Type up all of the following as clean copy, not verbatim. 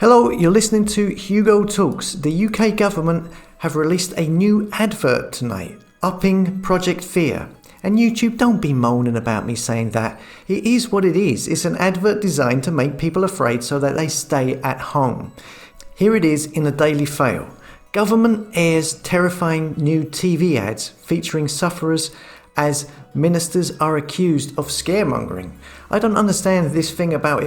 Hello, you're listening to Hugo Talks. The UK government have released a new advert tonight, upping Project Fear. And YouTube, don't be moaning about me saying that. It is what it is. It's an advert designed to make people afraid so that they stay at home. Here it is in the Daily Fail. Government airs terrifying new TV ads featuring sufferers as ministers are accused of scaremongering. I don't understand this thing about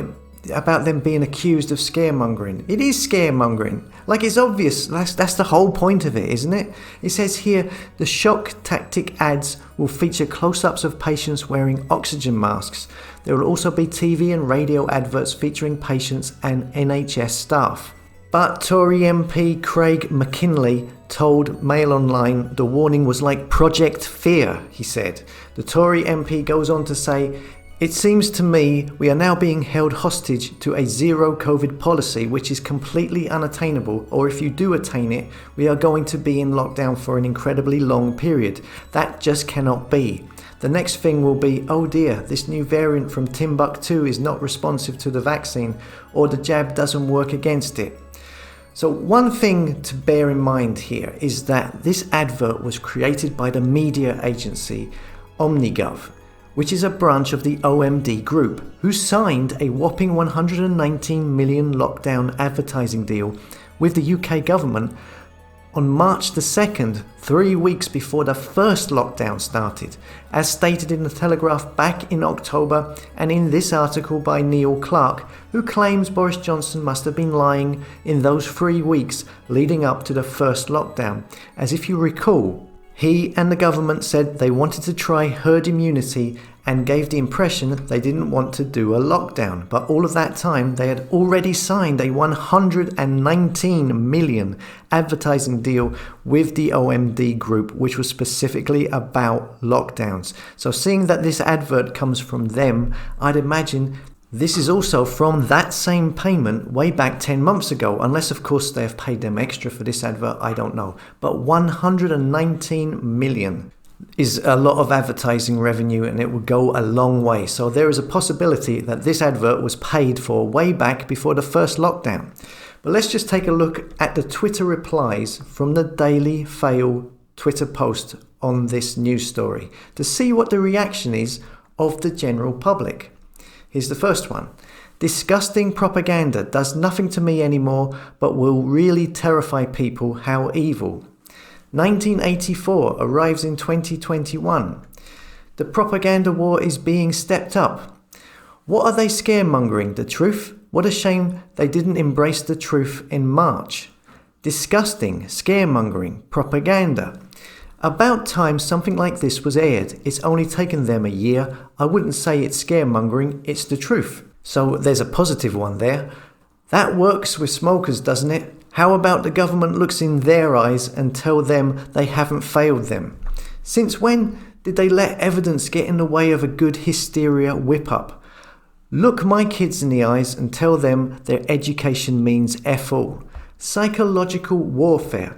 them being accused of scaremongering. It is scaremongering. Like, it's obvious. That's the whole point of it, isn't it? It says here, the shock tactic ads will feature close-ups of patients wearing oxygen masks. There will also be TV and radio adverts featuring patients and NHS staff. But Tory MP Craig McKinley told Mail Online the warning was like Project Fear, he said. The Tory MP goes on to say, "It seems to me we are now being held hostage to a zero COVID policy which is completely unattainable, or if you do attain it, we are going to be in lockdown for an incredibly long period. That just cannot be. The next thing will be, oh dear, this new variant from Timbuktu is not responsive to the vaccine, or the jab doesn't work against it." So one thing to bear in mind here is that this advert was created by the media agency Omnigov, which is a branch of the OMD group, who signed a whopping 119 million lockdown advertising deal with the UK government on March the 2nd, 3 weeks before the first lockdown started, as stated in the Telegraph back in October, and in this article by Neil Clark, who claims Boris Johnson must have been lying in those 3 weeks leading up to the first lockdown. As if you recall, he and the government said they wanted to try herd immunity and gave the impression they didn't want to do a lockdown. But all of that time, they had already signed a 119 million advertising deal with the OMD group, which was specifically about lockdowns. So seeing that this advert comes from them, I'd imagine this is also from that same payment way back 10 months ago, unless of course they have paid them extra for this advert, I don't know. But 119 million is a lot of advertising revenue, and it would go a long way. So there is a possibility that this advert was paid for way back before the first lockdown. But let's just take a look at the Twitter replies from the Daily Fail Twitter post on this news story to see what the reaction is of the general public. Here's the first one. "Disgusting propaganda does nothing to me anymore, but will really terrify people. How evil. 1984 arrives in 2021. The propaganda war is being stepped up. What are they scaremongering? The truth? What a shame they didn't embrace the truth in March. Disgusting, scaremongering, propaganda. About time something like this was aired. It's only taken them a year. I wouldn't say it's scaremongering, it's the truth." So there's a positive one there. That works with smokers, doesn't it? How about the government looks in their eyes and tell them they haven't failed them? Since when did they let evidence get in the way of a good hysteria whip-up? Look my kids in the eyes and tell them their education means F all. Psychological warfare.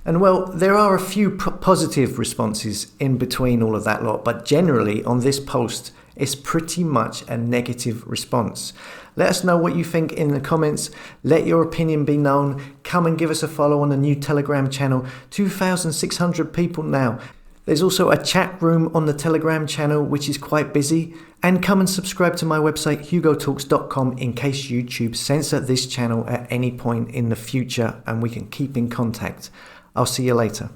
And well, there are a few positive responses in between all of that lot, but generally on this post, it's pretty much a negative response. Let us know what you think in the comments. Let your opinion be known. Come and give us a follow on the new Telegram channel. 2,600 people now. There's also a chat room on the Telegram channel, which is quite busy. And come and subscribe to my website, hugotalks.com, in case YouTube censor this channel at any point in the future and we can keep in contact. I'll see you later.